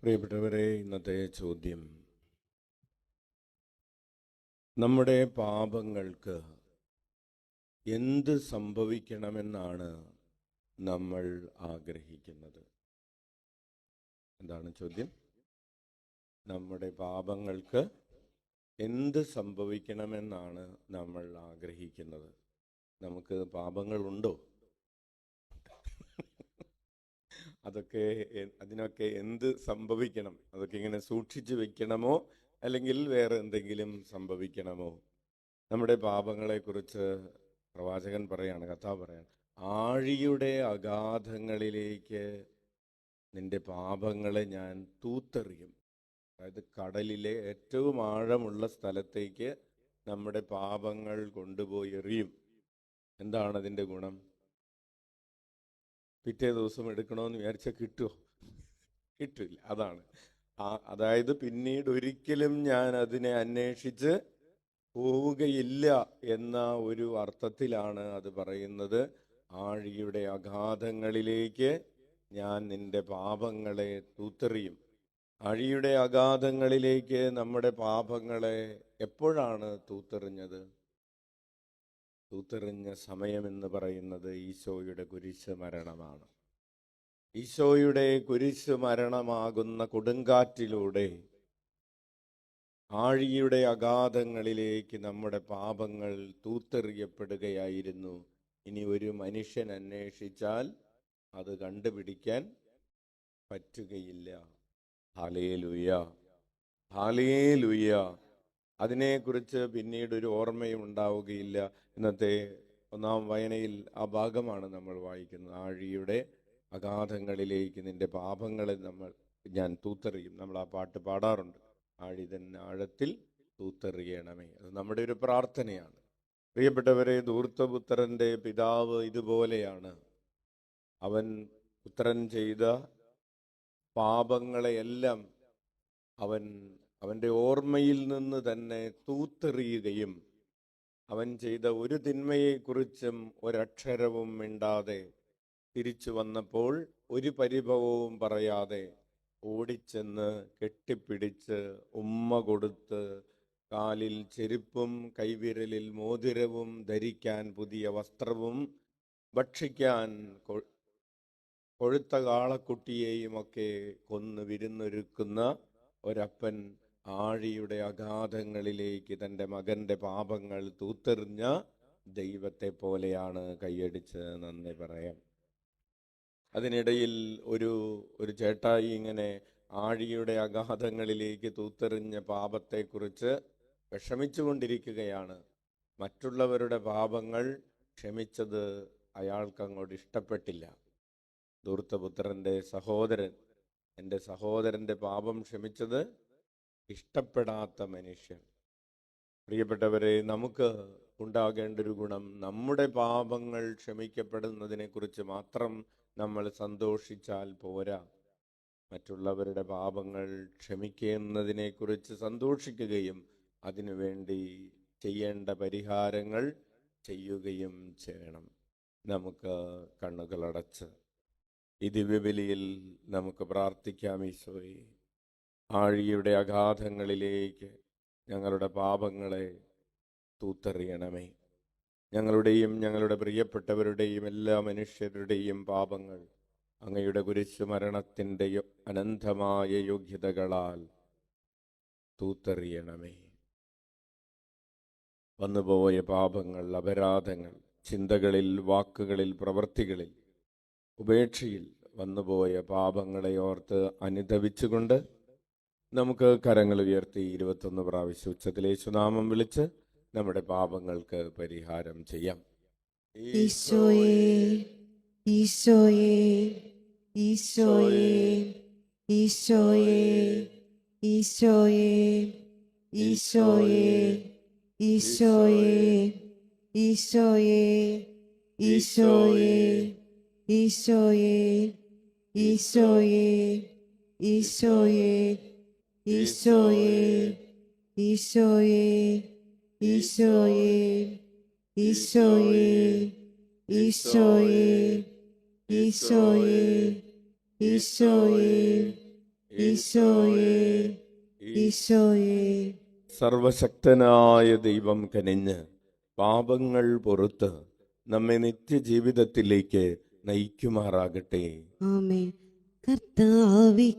പ്രിയപ്പെട്ടവരെ, ഇന്നത്തെ ചോദ്യം: നമ്മുടെ പാപങ്ങൾക്ക് എന്ത് സംഭവിക്കണമെന്നാണ് നമ്മൾ ആഗ്രഹിക്കുന്നത്? എന്താണ് ചോദ്യം? നമ്മുടെ പാപങ്ങൾക്ക് എന്ത് സംഭവിക്കണമെന്നാണ് നമ്മൾ ആഗ്രഹിക്കുന്നത്? നമുക്ക് പാപങ്ങളുണ്ടോ? അതിനൊക്കെ എന്ത് സംഭവിക്കണം? അതൊക്കെ ഇങ്ങനെ സൂക്ഷിച്ചു വെക്കണമോ, അല്ലെങ്കിൽ വേറെ എന്തെങ്കിലും സംഭവിക്കണമോ? നമ്മുടെ പാപങ്ങളെക്കുറിച്ച് പ്രവാചകൻ പറയാണ്, കർത്താവ് പറയാണ്, ആഴിയുടെ അഗാധങ്ങളിലേക്ക് നിന്റെ പാപങ്ങളെ ഞാൻ തൂത്തെറിയും. അതായത് കടലിലെ ഏറ്റവും ആഴമുള്ള സ്ഥലത്തേക്ക് നമ്മുടെ പാപങ്ങൾ കൊണ്ടുപോയി എറിയും. എന്താണ് അതിൻ്റെ ഗുണം? പിറ്റേ ദിവസം എടുക്കണമെന്ന് വിചാരിച്ചാൽ കിട്ടുമോ? കിട്ടില്ല. അതായത് പിന്നീട് ഒരിക്കലും ഞാൻ അതിനെ അന്വേഷിച്ച് പോവുകയില്ല എന്ന ഒരു അർത്ഥത്തിലാണ് അത് പറയുന്നത്. ആഴിയുടെ അഗാധങ്ങളിലേക്ക് ഞാൻ നിന്റെ പാപങ്ങളെ തൂത്തെറിയും. ആഴിയുടെ അഗാധങ്ങളിലേക്ക് നമ്മുടെ പാപങ്ങളെ എപ്പോഴാണ് തൂത്തെറിഞ്ഞത്? തൂത്തെറിഞ്ഞ സമയമെന്ന് പറയുന്നത് ഈശോയുടെ കുരിശ് മരണമാണ്. ഈശോയുടെ കുരിശ് മരണമാകുന്ന കൊടുങ്കാറ്റിലൂടെ ആഴിയുടെ അഗാധങ്ങളിലേക്ക് നമ്മുടെ പാപങ്ങൾ തൂത്തെറിയപ്പെടുകയായിരുന്നു. ഇനി ഒരു മനുഷ്യൻ അന്വേഷിച്ചാൽ അത് കണ്ടുപിടിക്കാൻ പറ്റുകയില്ല. Hallelujah, hallelujah. അതിനെക്കുറിച്ച് പിന്നീട് ഒരു ഓർമ്മയും ഉണ്ടാവുകയില്ല. ഇന്നത്തെ ഒന്നാം വായനയിൽ ആ ഭാഗമാണ് നമ്മൾ വായിക്കുന്നത്. ആഴിയുടെ അഗാധങ്ങളിലേക്ക് നിന്റെ പാപങ്ങളെ ഞാൻ തൂത്തെറിയും. നമ്മൾ ആ പാട്ട് പാടാറുണ്ട്, ആഴി തന്നെ ആഴത്തിൽ തൂത്തെറിയണമേ. അത് നമ്മുടെ ഒരു പ്രാർത്ഥനയാണ്. പ്രിയപ്പെട്ടവരെ, ധൂർത്തപുത്രൻ്റെ പിതാവ് ഇതുപോലെയാണ്. അവൻ പുത്രൻ ചെയ്ത പാപങ്ങളെയെല്ലാം അവൻ്റെ ഓർമ്മയിൽ നിന്ന് തന്നെ തൂത്തെറിയുകയും അവൻ ചെയ്ത ഒരു തിന്മയെക്കുറിച്ചും ഒരക്ഷരവും മിണ്ടാതെ തിരിച്ചു വന്നപ്പോൾ ഒരു പരിഭവവും പറയാതെ ഓടിച്ചെന്ന് കെട്ടിപ്പിടിച്ച് ഉമ്മ കൊടുത്ത് കാലിൽ ചെരുപ്പും കൈവിരലിൽ മോതിരവും ധരിക്കാൻ പുതിയ വസ്ത്രവും ഭക്ഷിക്കാൻ കൊഴുത്ത കാളക്കുട്ടിയെയുമൊക്കെ കൊന്ന് വിരുന്നൊരുക്കുന്ന ഒരപ്പൻ ആഴിയുടെ അഗാധങ്ങളിലേക്ക് തൻ്റെ മകൻ്റെ പാപങ്ങൾ തൂത്തെറിഞ്ഞ ദൈവത്തെ പോലെയാണ്. കൈയടിച്ച് നന്ദി പറയാം. അതിനിടയിൽ ഒരു ചേട്ടായി ഇങ്ങനെ ആഴിയുടെ അഗാധങ്ങളിലേക്ക് തൂത്തെറിഞ്ഞ പാപത്തെക്കുറിച്ച് വിഷമിച്ചുകൊണ്ടിരിക്കുകയാണ്. മറ്റുള്ളവരുടെ പാപങ്ങൾ ക്ഷമിച്ചത് അയാൾക്ക് അങ്ങോട്ട് ഇഷ്ടപ്പെട്ടില്ല. ധൂർത്തപുത്രൻ്റെ സഹോദരൻ, എൻ്റെ സഹോദരൻ്റെ പാപം ക്ഷമിച്ചത് ഇഷ്ടപ്പെടാത്ത മനുഷ്യൻ. പ്രിയപ്പെട്ടവരെ, നമുക്ക് ഉണ്ടാകേണ്ട ഒരു ഗുണം, നമ്മുടെ പാപങ്ങൾ ക്ഷമിക്കപ്പെടുന്നതിനെക്കുറിച്ച് മാത്രം നമ്മൾ സന്തോഷിച്ചാൽ പോരാ, മറ്റുള്ളവരുടെ പാപങ്ങൾ ക്ഷമിക്കുന്നതിനെക്കുറിച്ച് സന്തോഷിക്കുകയും അതിനുവേണ്ടി ചെയ്യേണ്ട പരിഹാരങ്ങൾ ചെയ്യുകയും ചെയ്യണം. നമുക്ക് കണ്ണുകളടച്ച് ഈ ദിവ്യബലിയിൽ നമുക്ക് പ്രാർത്ഥിക്കാം. ഈശോയെ, ആഴിയുടെ അഗാധങ്ങളിലേക്ക് ഞങ്ങളുടെ പാപങ്ങളെ തൂത്തെറിയണമേ. ഞങ്ങളുടെയും ഞങ്ങളുടെ പ്രിയപ്പെട്ടവരുടെയും എല്ലാ മനുഷ്യരുടെയും പാപങ്ങൾ അങ്ങയുടെ കുരിശു മരണത്തിൻ്റെ അനന്തമായ യോഗ്യതകളാൽ തൂത്തെറിയണമേ. വന്നുപോയ പാപങ്ങൾ, അപരാധങ്ങൾ, ചിന്തകളിൽ, വാക്കുകളിൽ, പ്രവൃത്തികളിൽ, ഉപേക്ഷയിൽ വന്നുപോയ പാപങ്ങളെ ഓർത്ത് അനുതപിച്ചുകൊണ്ട് നമുക്ക് കരങ്ങൾ ഉയർത്തി 21 പ്രാവശ്യം ഉച്ചത്തിൽ യേശുനാമം വിളിച്ച് നമ്മുടെ പാപങ്ങൾക്ക് പരിഹാരം ചെയ്യാം. ഈശോയേ, ഈശോയേ, ഈശോയേ, ഈശോയേ, ഈശോയേ, ഈശോയേ, ഈശോയേ, ഈശോയേ, ഈശോയേ, ഈശോയേ, ഈശോയേ, ഈശോയേ, ഈശോയേ, ഈശോയേ, ഈശോയേ, ഈശോയേ, ഈശോയേ, ഈശോയേ, ഈശോയേ, ഈശോയേ ഈശോയേ സർവശക്തനായ ദൈവം കനിഞ്ഞ് പാപങ്ങൾ പൊറുത്ത് നമ്മെ നിത്യജീവിതത്തിലേക്ക് നയിക്കുമാറാകട്ടെ. ആമേൻ. കർത്താവേ